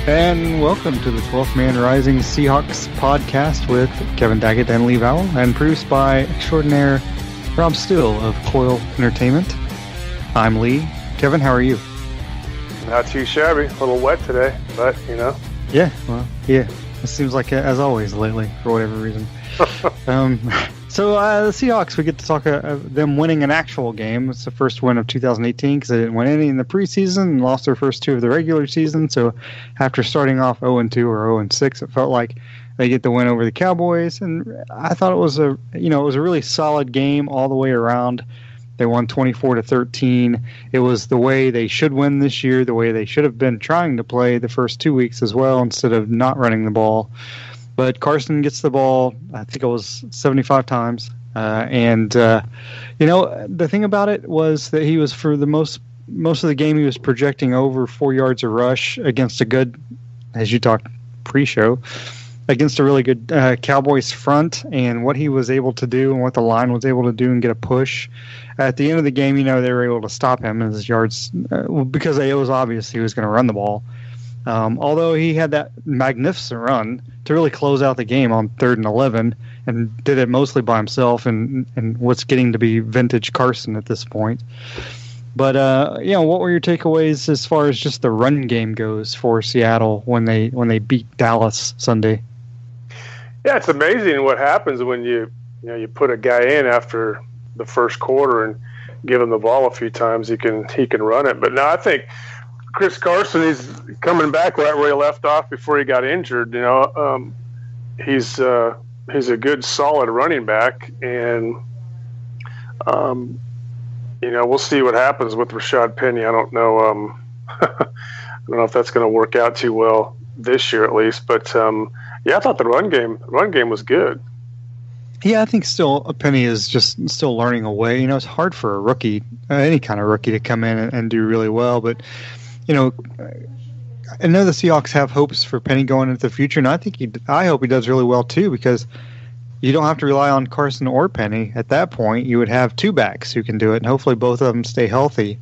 And welcome to the 12th Man Rising Seahawks podcast with Kevin Daggett and Lee Vowell, and produced by extraordinaire Rob Still of Coil Entertainment. I'm Lee. Kevin, how are you? Not too shabby. A little wet today, but, you know. Yeah, well, yeah. It seems like, as always, lately, for whatever reason. So the Seahawks, we get to talk them winning an actual game. It's the first win of 2018 because they didn't win any in the preseason and lost their first two of the regular season. So after starting off 0-2 or 0-6, it felt like they get the win over the Cowboys. And I thought it was a really solid game all the way around. They won 24-13. It was the way they should win this year, the way they should have been trying to play the first 2 weeks as well, instead of not running the ball. But Carson gets the ball, I think it was 75 times. The thing about it was that he was, for the most of the game, he was projecting over 4 yards of rush against a good, as you talked pre-show, against a really good Cowboys front, and what he was able to do and what the line was able to do and get a push. At the end of the game, they were able to stop him in his yards because it was obvious he was going to run the ball. Although he had that magnificent run to really close out the game on 3rd and 11 and did it mostly by himself and what's getting to be vintage Carson at this point. But, what were your takeaways as far as just the run game goes for Seattle when they beat Dallas Sunday? Yeah, it's amazing what happens when you put a guy in after the first quarter and give him the ball a few times. He can run it. But no, I think Chris Carson, he's coming back right where he left off before he got injured. He's a good, solid running back, and we'll see what happens with Rashad Penny. I don't know. I don't know if that's going to work out too well this year, at least. But I thought the run game was good. Yeah, I think still Penny is just still learning away. It's hard for a rookie, any kind of rookie, to come in and do really well, but. I know the Seahawks have hopes for Penny going into the future, and I hope he does really well too, because you don't have to rely on Carson or Penny. At that point, you would have two backs who can do it, and hopefully both of them stay healthy.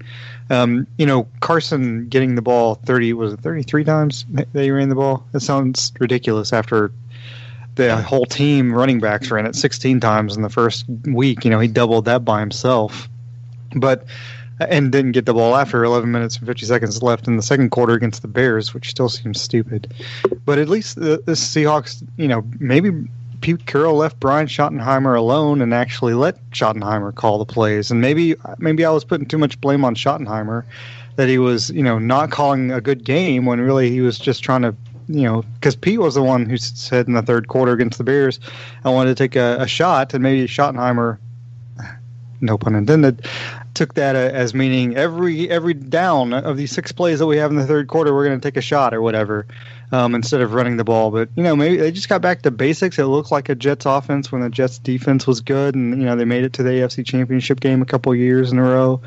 Carson getting the ball 33 times they ran the ball? That sounds ridiculous after the whole team running backs ran it 16 times in the first week. He doubled that by himself. And didn't get the ball after 11 minutes and 50 seconds left in the second quarter against the Bears, which still seems stupid. But at least the Seahawks, maybe Pete Carroll left Brian Schottenheimer alone and actually let Schottenheimer call the plays. And maybe I was putting too much blame on Schottenheimer, that he was, not calling a good game when really he was just trying to, because Pete was the one who said in the third quarter against the Bears, I wanted to take a shot, and maybe Schottenheimer, no pun intended, took that as meaning every down of these 6 plays that we have in the third quarter, we're going to take a shot or whatever, instead of running the ball. But, maybe they just got back to basics. It looked like a Jets offense when the Jets defense was good, and, they made it to the AFC Championship game a couple of years in a row.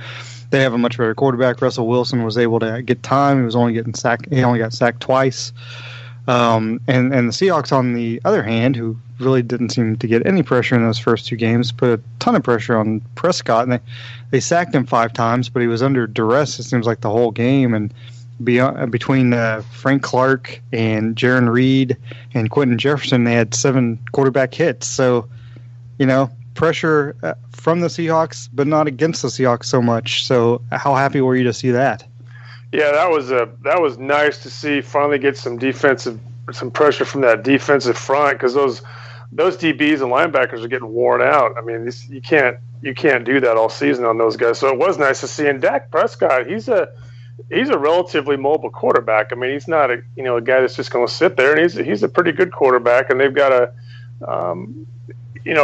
They have a much better quarterback. Russell Wilson was able to get time. He was only getting sacked. He only got sacked twice. And the Seahawks, on the other hand, who really didn't seem to get any pressure in those first 2 games, put a ton of pressure on Prescott, and they sacked him 5 times, but he was under duress, it seems like, the whole game. And between Frank Clark and Jaron Reed and Quentin Jefferson, they had 7 quarterback hits. So, pressure from the Seahawks, but not against the Seahawks so much. So how happy were you to see that? Yeah, that was nice to see. Finally get some pressure from that defensive front, because those DBs and linebackers are getting worn out. I mean, you can't do that all season on those guys. So it was nice to see. And Dak Prescott, he's a relatively mobile quarterback. I mean, he's not a guy that's just going to sit there. And he's a pretty good quarterback. And they've got a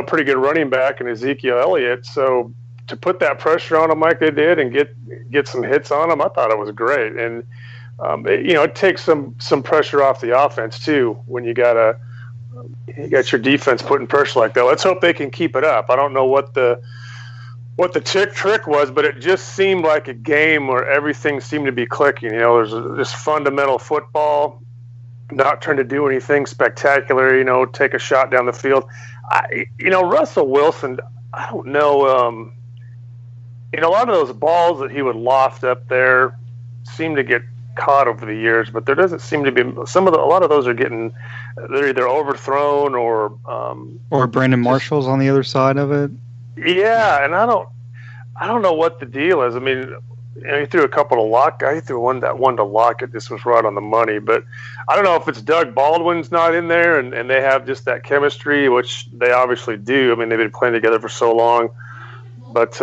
pretty good running back in Ezekiel Elliott. So to put that pressure on him like they did and get some hits on him, I thought it was great. And it takes some pressure off the offense too when you got your defense putting pressure like that. Let's hope they can keep it up. I don't know what the trick was, but it just seemed like a game where everything seemed to be clicking. There's this fundamental football, not trying to do anything spectacular. Take a shot down the field. Russell Wilson, I don't know. A lot of those balls that he would loft up there seem to get caught over the years, but there doesn't seem to be a lot of those are getting, they're either overthrown or Brandon Marshall's on the other side of it. Yeah, and I don't know what the deal is. I mean, he threw a couple to Lock. He threw one to Lockett. This was right on the money, but I don't know if it's Doug Baldwin's not in there, and they have just that chemistry, which they obviously do. I mean, they've been playing together for so long, but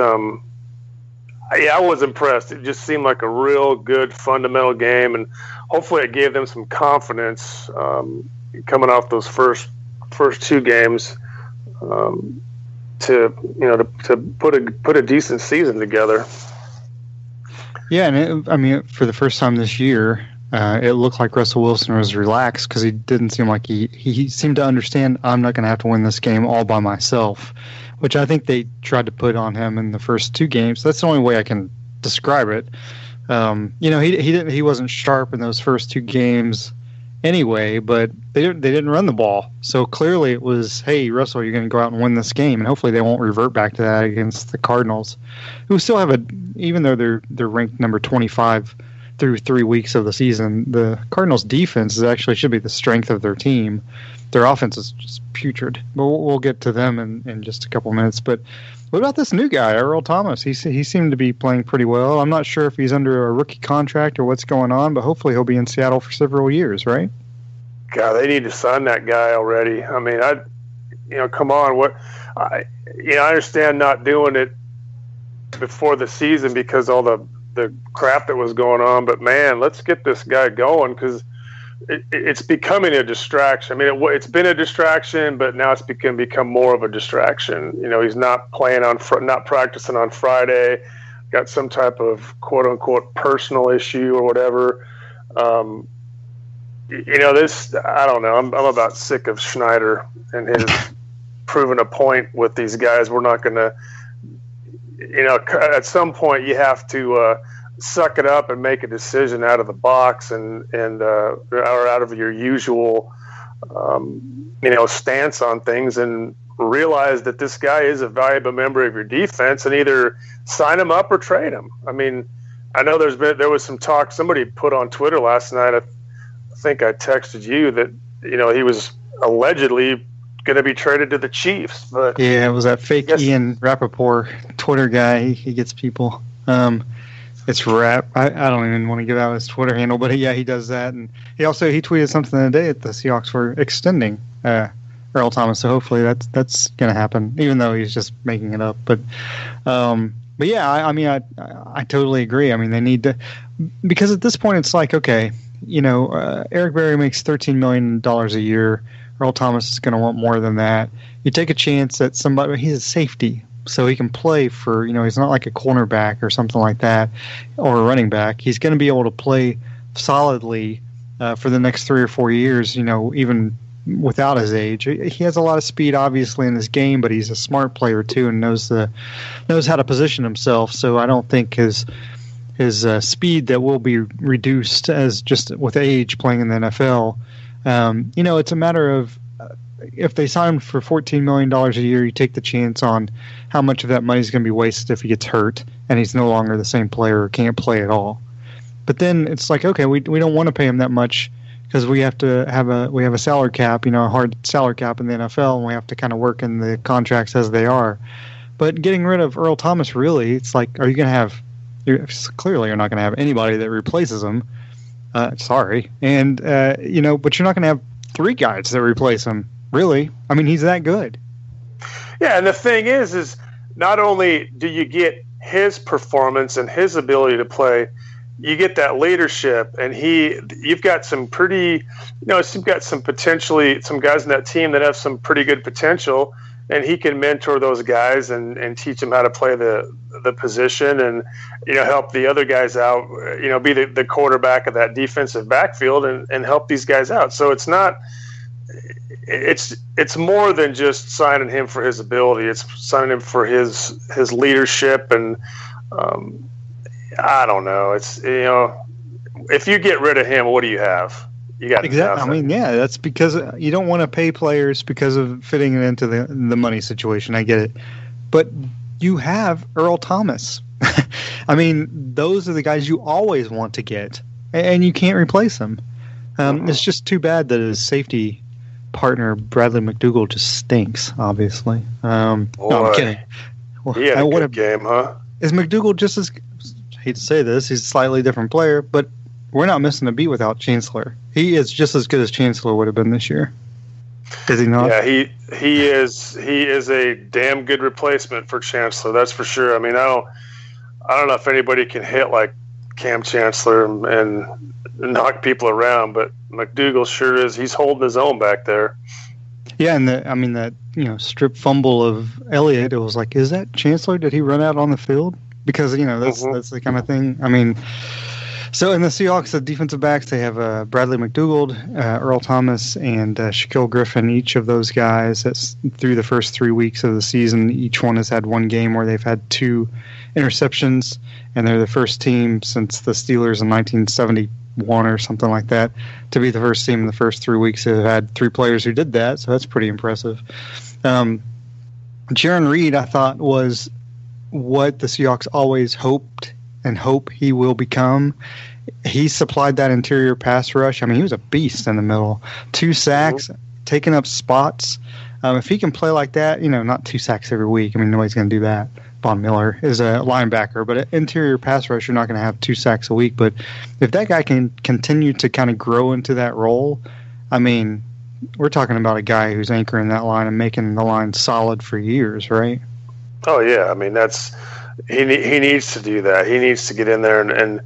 yeah, I was impressed. It just seemed like a real good fundamental game, and hopefully it gave them some confidence coming off those first two games to put a decent season together. Yeah, and for the first time this year, it looked like Russell Wilson was relaxed because he didn't seem like he seemed to understand, I'm not going to have to win this game all by myself, which I think they tried to put on him in the first two games. That's the only way I can describe it. He wasn't sharp in those first two games anyway, but they didn't run the ball. So clearly it was, hey, Russell, you're going to go out and win this game, and hopefully they won't revert back to that against the Cardinals, who still have even though they're ranked number 25 through 3 weeks of the season, the Cardinals' defense should be the strength of their team. Their offense is just putrid. But we'll get to them in just a couple minutes. But what about this new guy, Earl-Thomas? He seemed to be playing pretty well. I'm not sure if he's under a rookie contract or what's going on, but hopefully he'll be in Seattle for several years, right? God, they need to sign that guy already. I mean, come on. I understand not doing it before the season because all the crap that was going on, but man, let's get this guy going because it's becoming a distraction. I mean, it's been a distraction, but now it's become more of a distraction. He's not not practicing on Friday, got some type of quote unquote personal issue or whatever. This, I don't know. I'm about sick of Schneider and his proving a point with these guys. We're not going to, at some point you have to suck it up and make a decision out of the box and or out of your usual, stance on things, and realize that this guy is a valuable member of your defense, and either sign him up or trade him. I mean, I know there was some talk. Somebody put on Twitter last night. I think I texted you that he was allegedly going to be traded to the Chiefs. But yeah, it was that fake Ian Rappaport Twitter guy. He gets people. It's Rap. I don't even want to give out his Twitter handle, but he does that, and he tweeted something today that the Seahawks were extending Earl-Thomas. So hopefully that's going to happen, even though he's just making it up. But yeah, I totally agree. I mean, they need to, because at this point it's like, okay, Eric Berry makes $13 million a year. Earl-Thomas is going to want more than that. You take a chance that he's a safety, so he can play for, he's not like a cornerback or something like that, or a running back. He's going to be able to play solidly for the next 3 or 4 years, even without his age. He has a lot of speed, obviously, in his game, but he's a smart player too, and knows how to position himself. So I don't think his speed that will be reduced as just with age playing in the NFL. It's a matter of, if they sign him for $14 million a year, you take the chance on how much of that money is going to be wasted if he gets hurt and he's no longer the same player or can't play at all. But then it's like, okay, we don't want to pay him that much because we have a salary cap, a hard salary cap in the NFL, and we have to kind of work in the contracts as they are. But getting rid of Earl-Thomas, really, it's like, are you going to have? Clearly, you're not going to have anybody that replaces him. Sorry, and but you're not going to have 3 guys that replace him. Really? I mean, he's that good. Yeah, and the thing is not only do you get his performance and his ability to play, you get that leadership, and you've got some pretty, you've got some potentially some guys in that team that have some pretty good potential, and he can mentor those guys and teach them how to play the position, and help the other guys out, be the quarterback of that defensive backfield and help these guys out. So it's not. It's more than just signing him for his ability. It's signing him for his leadership, and I don't know. It's if you get rid of him, what do you have? You got exactly. nothing. I mean, yeah, that's because you don't want to pay players because of fitting it into the money situation. I get it, but you have Earl-Thomas. I mean, those are the guys you always want to get. and you can't replace him. It's just too bad that his safety partner Bradley McDougald just stinks. Obviously, no, I'm kidding. He had a good game, huh? Is McDougald just as? I hate to say this, he's a slightly different player, but we're not missing a beat without Chancellor. He is just as good as Chancellor would have been this year. Is he not? Yeah, he is a damn good replacement for Chancellor. That's for sure. I mean, I don't know if anybody can hit like Cam Chancellor and knock people around, but McDougald sure is. He's holding his own back there. Yeah, and that strip fumble of Elliott, it was like, is that Chancellor? Did he run out on the field? Because that's the kind of thing. I mean, so in the Seahawks, the defensive backs, they have Bradley McDougald, Earl-Thomas, and Shaquille Griffin. Each of those guys, that's through the first 3 weeks of the season, each one has had one game where they've had 2 interceptions, and they're the first team since the Steelers in 1971 or something like that to be the first team in the first 3 weeks that have had 3 players who did that, so that's pretty impressive. Jaron Reed, I thought, was what the Seahawks always hoped and hope he will become. He supplied that interior pass rush. I mean, he was a beast in the middle. 2 sacks, taking up spots. If he can play like that, not 2 sacks every week. I mean, nobody's going to do that. Von Miller is a linebacker, but an interior pass rush, you're not going to have 2 sacks a week. But if that guy can continue to kind of grow into that role, I mean, we're talking about a guy who's anchoring that line and making the line solid for years, right? Oh, yeah. I mean, he needs to do that. He needs to get in there and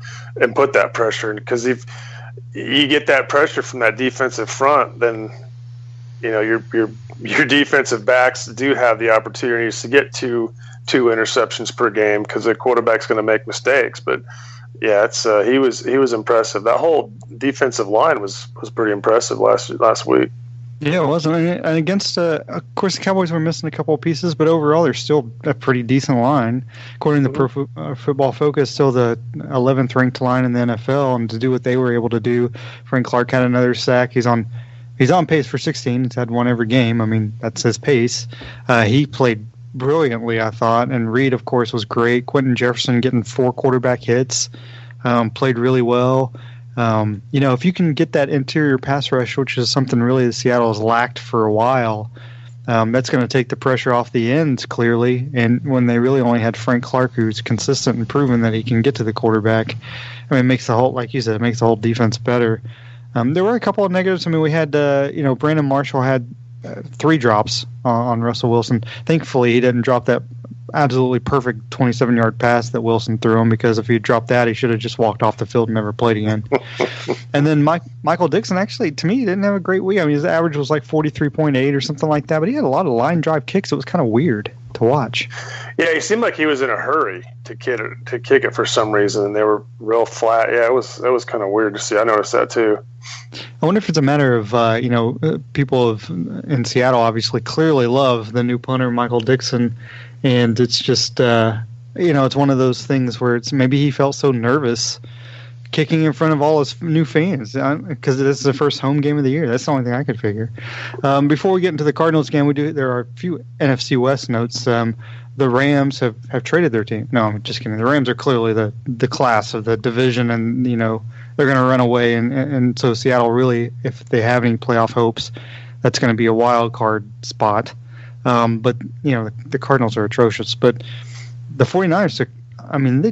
put that pressure. Because if you get that pressure from that defensive front, then your defensive backs do have the opportunities to get two interceptions per game because the quarterback's going to make mistakes. But yeah, he was impressive. That whole defensive line was pretty impressive last week. Yeah, it was. And against, of course, the Cowboys were missing a couple of pieces, but overall they're still a pretty decent line. According to Pro Football Focus, still the 11th ranked line in the NFL, and to do what they were able to do, Frank Clark had another sack. He's on pace for 16. He's had one every game. I mean, that's his pace. He played brilliantly, I thought, and Reed, of course, was great. Quentin Jefferson getting 4 quarterback hits, played really well. If you can get that interior pass rush, which is something really that Seattle has lacked for a while, that's going to take the pressure off the ends, clearly. And when they really only had Frank Clark, who's consistent and proven that he can get to the quarterback, I mean, it makes the whole, like you said, it makes the whole defense better. There were a couple of negatives. I mean, we had, Brandon Marshall had 3 drops on Russell Wilson. Thankfully, he didn't drop that absolutely perfect 27-yard pass that Wilson threw him, because if he dropped that, he should have just walked off the field and never played again. And then Michael Dixon, actually, to me, he didn't have a great week. I mean, his average was like 43.8 or something like that, but he had a lot of line drive kicks. It was kind of weird to watch. Yeah, he seemed like he was in a hurry to kick it for some reason, and they were real flat. Yeah, it was kind of weird to see. I noticed that too. I wonder if it's a matter of, people in Seattle obviously clearly love the new punter, Michael Dixon, and it's just, it's one of those things where it's maybe he felt so nervous kicking in front of all his new fans because this is the first home game of the year. That's the only thing I could figure. Before we get into the Cardinals game, there are a few NFC West notes. The Rams have traded their team. No, I'm just kidding. The Rams are clearly the class of the division, and they're going to run away. And so Seattle really, if they have any playoff hopes, that's going to be a wild card spot. But the Cardinals are atrocious. But the 49ers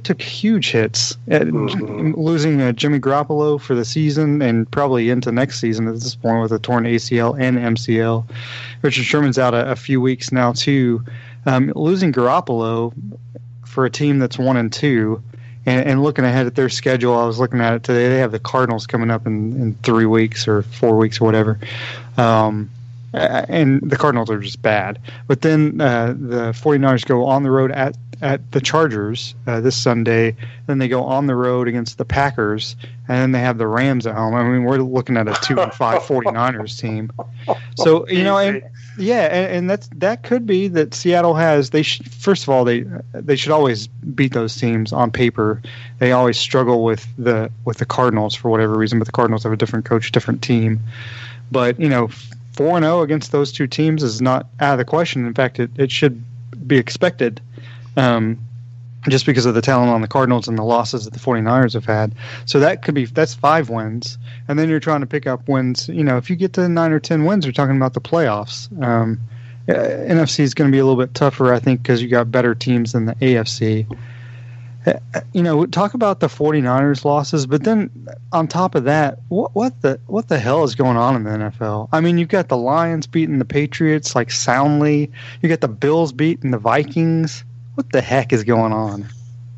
took huge hits, losing Jimmy Garoppolo for the season and probably into next season at this point with a torn ACL and MCL. Richard Sherman's out a few weeks now too. Losing Garoppolo for a team that's 1-2, and looking ahead at their schedule, I was looking at it today. They have the Cardinals coming up in 3 weeks or 4 weeks or whatever. And the Cardinals are just bad. But then the 49ers go on the road at the Chargers this Sunday. Then they go on the road against the Packers. And then they have the Rams at home. I mean, we're looking at a 2-5 49ers team. So, and that could be that Seattle has. First of all, they should always beat those teams on paper. They always struggle with the Cardinals for whatever reason, but the Cardinals have a different coach, different team. But, 4-0 against those two teams is not out of the question. In fact, it should be expected. just because of the talent on the Cardinals and the losses that the 49ers have had. So that's 5 wins. And then you're trying to pick up wins. If you get to 9 or 10 wins, you're talking about the playoffs. NFC is going to be a little bit tougher, I think, because you got better teams than the AFC. Talk about the 49ers losses, but then on top of that, what the hell is going on in the NFL? I mean, you've got the Lions beating the Patriots like soundly. You got the Bills beating the Vikings. What the heck is going on?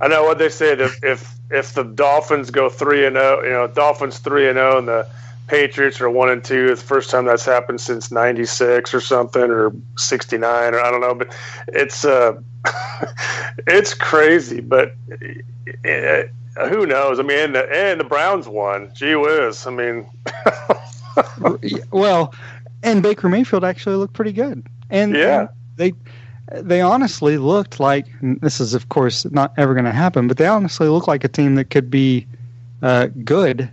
I know what they said. If the Dolphins go 3-0, Dolphins 3-0, and the Patriots are 1-2. It's the first time that's happened since '96 or something, or '69, or I don't know. But it's it's crazy. But who knows? I mean, and the Browns won. Gee whiz! I mean, well, and Baker Mayfield actually looked pretty good. And yeah, they honestly looked like, and this is of course not ever going to happen, but they honestly look like a team that could be good,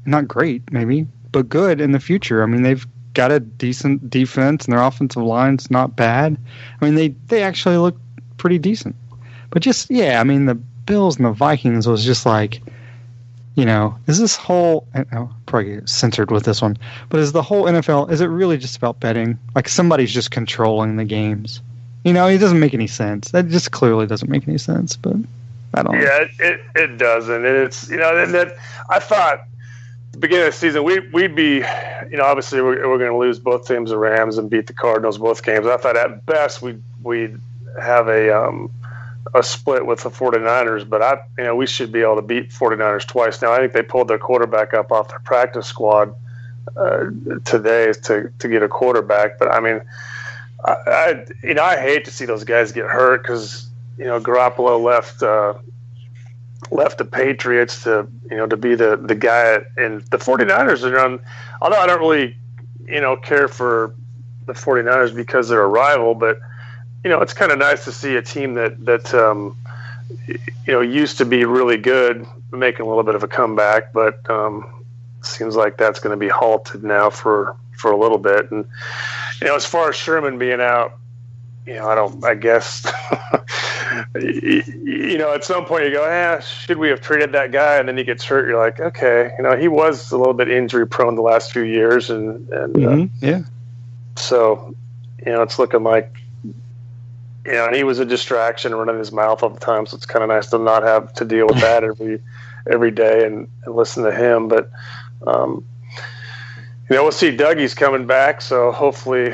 not great maybe, but good in the future. I mean, they've got a decent defense and their offensive line's not bad. I mean, they actually look pretty decent. But just, I mean, the Bills and the Vikings was just like, is this whole, I'll probably get censored with this one, but is the whole NFL, is it really just about betting? Like somebody's just controlling the games? It doesn't make any sense. That just clearly doesn't make any sense, but I don't know. Yeah, it doesn't. And it's, and that I thought, the beginning of the season, we'd be, obviously we're going to lose both teams, the Rams, and beat the Cardinals both games. I thought at best we'd have a split with the 49ers, but we should be able to beat 49ers twice. Now I think they pulled their quarterback up off their practice squad today to get a quarterback. But I mean, I hate to see those guys get hurt because Garoppolo left the Patriots to be the guy, and the 49ers are on. Although I don't really care for the 49ers because they're a rival, but it's kind of nice to see a team that used to be really good making a little bit of a comeback, but seems like that's going to be halted now for a little bit. And as far as Sherman being out, I guess at some point you go, should we have traded that guy? And then he gets hurt. You're like, okay, he was a little bit injury prone the last few years, and so it's looking like. And he was a distraction running his mouth all the time, so it's kind of nice to not have to deal with that every day and listen to him. But we'll see. Dougie's coming back, so hopefully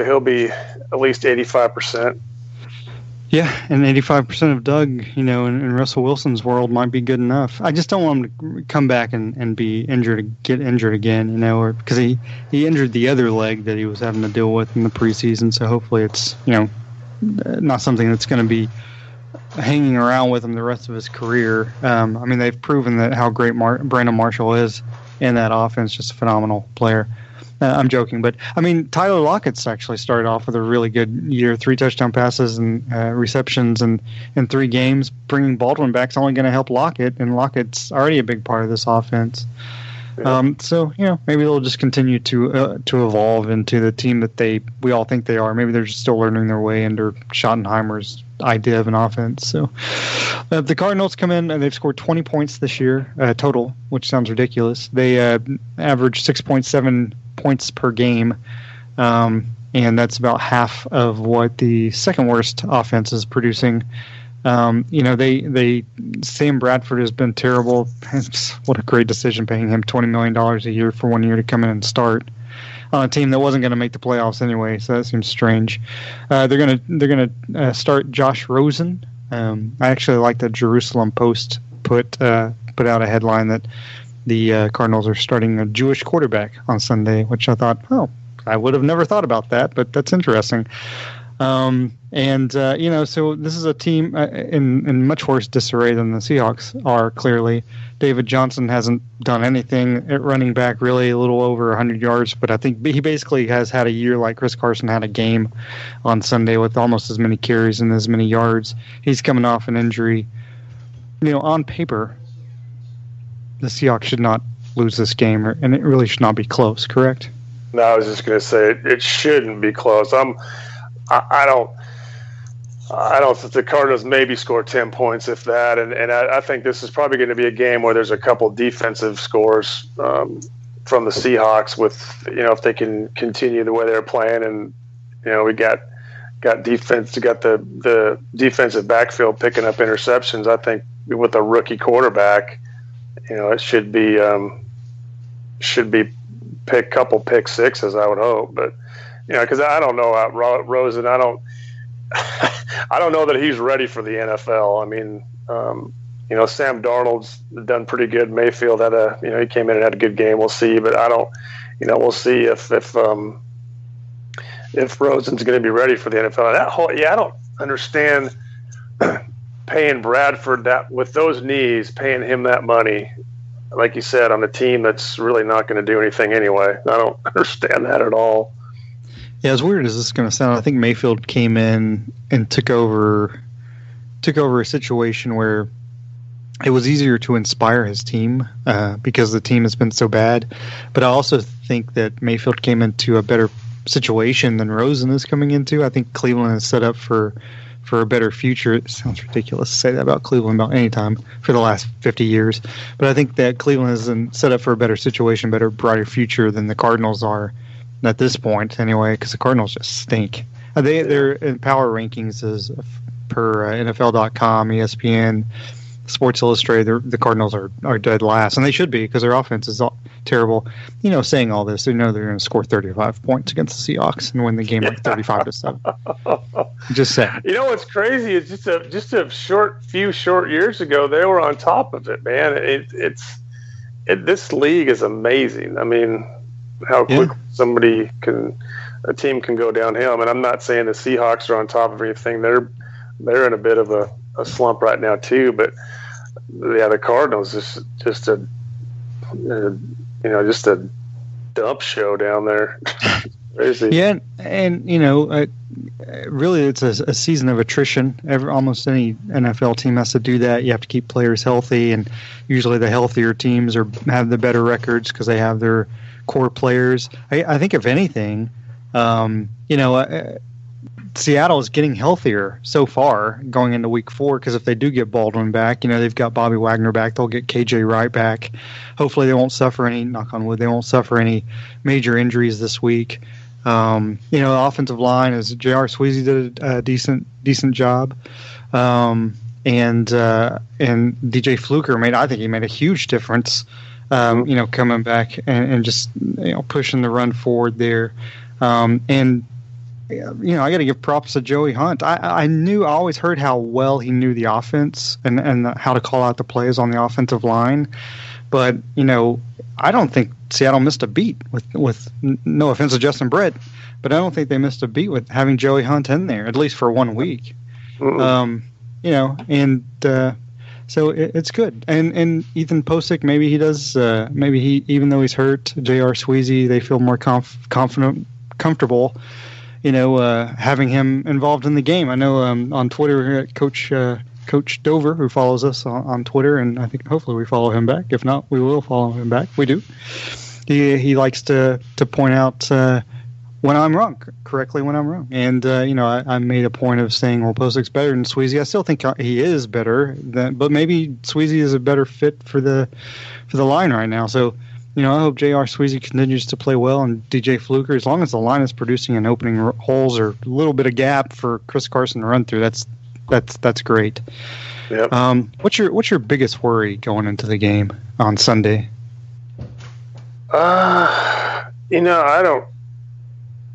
he'll be at least 85%. Yeah, and 85% of Doug, in Russell Wilson's world might be good enough. I just don't want him to come back and be injured, get injured again, or because he injured the other leg that he was having to deal with in the preseason. So hopefully it's not something that's going to be hanging around with him the rest of his career. I mean, they've proven that how great Brandon Marshall is in that offense, just a phenomenal player. I'm joking, but I mean, Tyler Lockett's actually started off with a really good year, 3 touchdown passes and receptions in 3 games. Bringing Baldwin back is only going to help Lockett, and Lockett's already a big part of this offense. So maybe they'll just continue to evolve into the team that we all think they are. Maybe they're just still learning their way under Schottenheimer's idea of an offense. So the Cardinals come in and they've scored 20 points this year total, which sounds ridiculous. They average 6.7 points per game, and that's about half of what the second worst offense is producing. They Sam Bradford has been terrible. What a great decision paying him $20 million a year for 1 year to come in and start on a team that wasn't going to make the playoffs anyway. So that seems strange. They're gonna start Josh Rosen. I actually like the Jerusalem Post put out a headline that the Cardinals are starting a Jewish quarterback on Sunday, which I thought, I would have never thought about that, but that's interesting. So this is a team in much worse disarray than the Seahawks are, clearly. David Johnson hasn't done anything at running back, really, a little over 100 yards, but I think he basically has had a year like Chris Carson had a game on Sunday with almost as many carries and as many yards. He's coming off an injury. On paper, the Seahawks should not lose this game, and it really should not be close, correct? No, I was just going to say it shouldn't be close. I don't. I don't think the Cardinals maybe score 10 points, if that. And I think this is probably going to be a game where there's a couple defensive scores from the Seahawks with, if they can continue the way they're playing. And, we got defense, got the defensive backfield picking up interceptions. I think with a rookie quarterback, it should be couple pick sixes, I would hope. But, because I don't know about Rosen. I don't know that he's ready for the NFL. I mean, Sam Darnold's done pretty good. Mayfield had he came in and had a good game. We'll see, but I don't, we'll see if Rosen's going to be ready for the NFL. And I don't understand paying Bradford that with those knees, paying him that money, like you said, on a team that's really not going to do anything anyway. I don't understand that at all. Yeah, as weird as this is going to sound, I think Mayfield came in and took over a situation where it was easier to inspire his team because the team has been so bad. But I also think that Mayfield came into a better situation than Rosen is coming into. I think Cleveland is set up for a better future. It sounds ridiculous to say that about Cleveland about any time for the last 50 years. But I think that Cleveland is set up for a better situation, better, brighter future than the Cardinals are at this point anyway, because the Cardinals just stink. They're in power rankings as per NFL.com, ESPN, Sports Illustrated. The Cardinals are dead last, and they should be because their offense is terrible. Saying all this, they know they're going to score 35 points against the Seahawks and win the game like 35-7. Just saying. What's crazy is just a few short years ago they were on top of it, man. This league is amazing. I mean, how quick a team can go downhill. I mean, I'm not saying the Seahawks are on top of anything. They're in a bit of a slump right now too. But yeah, the Cardinals just a dump show down there. Crazy. Yeah, and really, it's a season of attrition. Almost any NFL team has to do that. You have to keep players healthy, and usually the healthier teams have the better records because they have their core players. I think if anything, Seattle is getting healthier so far going into week 4 because if they do get Baldwin back, they've got Bobby Wagner back. They'll get KJ Wright back. Hopefully they won't suffer any, knock on wood, they won't suffer any major injuries this week. The offensive line is J.R. Sweezy did a decent job. And DJ Fluker made a huge difference. Coming back and just pushing the run forward there, and I got to give props to Joey Hunt. I always heard how well he knew the offense and how to call out the plays on the offensive line, but I don't think Seattle missed a beat with no offense to Justin Britt, but I don't think they missed a beat with having Joey Hunt in there at least for 1 week. So it's good. And Ethan Posick, maybe he does. Even though he's hurt, J.R. Sweezy, they feel more comfortable, having him involved in the game. I know on Twitter, Coach Dover, who follows us on Twitter, and I think hopefully we follow him back. If not, we will follow him back. We do. He likes to point out when I'm wrong, correctly when I'm wrong. And, I made a point of saying, well, Posick's better than Sweezy. I still think he is better, but maybe Sweezy is a better fit for the line right now. So, I hope J.R. Sweezy continues to play well and DJ Fluker, as long as the line is producing and opening holes or a little bit of gap for Chris Carson to run through, that's great. Yep. What's your biggest worry going into the game on Sunday?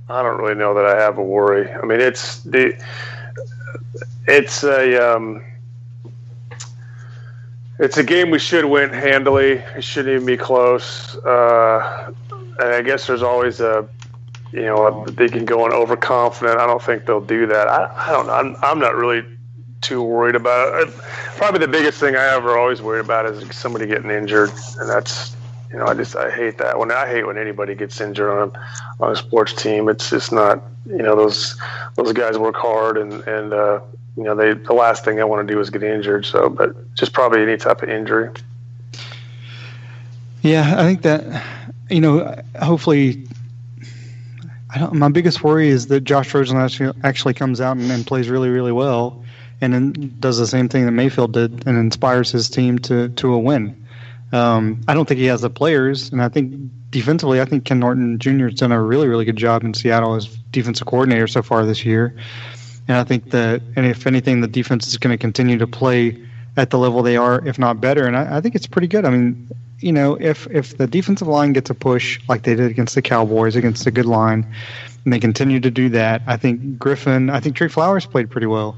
I don't really know that I have a worry. I mean, it's a game we should win handily. It shouldn't even be close. And I guess there's always they can go in overconfident. I don't think they'll do that. I don't know. I'm not really too worried about it. Probably the biggest thing I ever always worried about is somebody getting injured, and that's. I hate that. I hate when anybody gets injured on a sports team. It's just not, those guys work hard and the last thing I want to do is get injured. So, but just probably any type of injury. Yeah, I think that, hopefully, My biggest worry is that Josh Rosen actually comes out and plays really, really well, and then does the same thing that Mayfield did and inspires his team to a win. I don't think he has the players, and I think defensively, I think Ken Norton Jr. has done a really, really good job in Seattle as defensive coordinator so far this year. And I think that, and if anything, the defense is going to continue to play at the level they are, if not better. And I think it's pretty good. I mean, if the defensive line gets a push like they did against the Cowboys, against a good line, and they continue to do that, I think Trey Flowers played pretty well.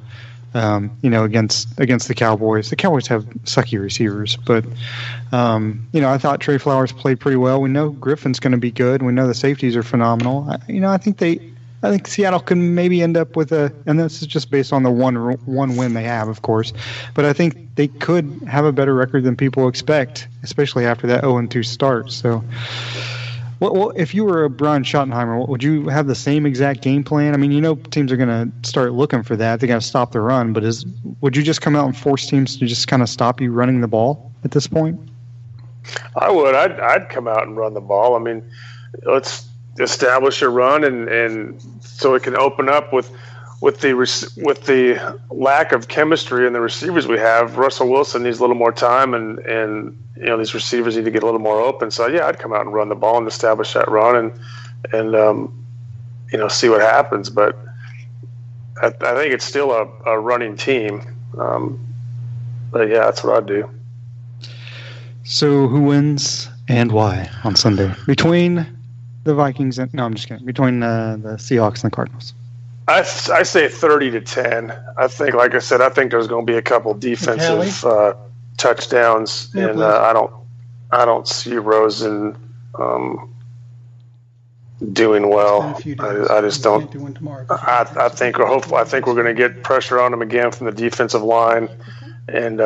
Against the Cowboys. The Cowboys have sucky receivers, but I thought Trey Flowers played pretty well. We know Griffin's going to be good. We know the safeties are phenomenal. I think Seattle can maybe end up with and this is just based on the one win they have, of course, but I think they could have a better record than people expect, especially after that 0-2 start. So. Well, if you were a Brian Schottenheimer, would you have the same exact game plan? I mean, teams are going to start looking for that. They got to stop the run. But would you just come out and force teams to just kind of stop you running the ball at this point? I would. I'd come out and run the ball. I mean, let's establish a run, and so it can open up with the lack of chemistry in the receivers we have. Russell Wilson needs a little more time, and these receivers need to get a little more open. So yeah, I'd come out and run the ball and establish that run and see what happens. But I think it's still a running team. But yeah, that's what I'd do. So who wins and why on Sunday between the Vikings and I'm just kidding, between the Seahawks and the Cardinals? I say 30-10. I think, like I said, there's going to be a couple defensive touchdowns, and I don't see Rosen doing well. I just don't. I think we're going to get pressure on him again from the defensive line, and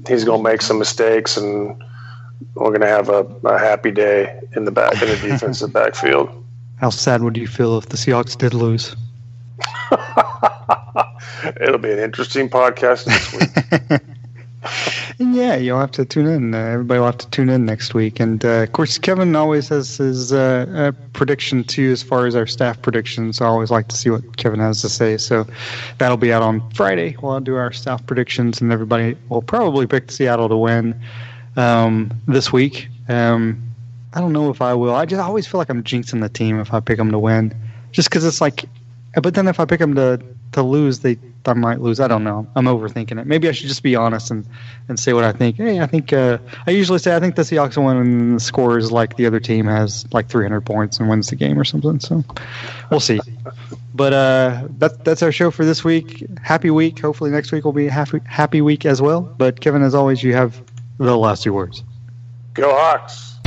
he's going to make some mistakes, and we're going to have a happy day in the defensive backfield. How sad would you feel if the Seahawks did lose? It'll be an interesting podcast next week. Yeah, you'll have to tune in. Everybody will have to tune in next week. And, of course, Kevin always has his prediction, too, as far as our staff predictions. So I always like to see what Kevin has to say. So that'll be out on Friday. We'll do our staff predictions, and everybody will probably pick Seattle to win this week. I don't know if I will. I always feel like I'm jinxing the team if I pick them to win, just because it's like – but then if I pick them to lose, I might lose. I don't know. I'm overthinking it. Maybe I should just be honest and say what I think. Hey, I think I usually say I think the Seahawks will win, and the score is like the other team has like 300 points and wins the game or something. So we'll see. But that's our show for this week. Happy week. Hopefully next week will be a happy week as well. But Kevin, as always, you have the last two words. Go Hawks.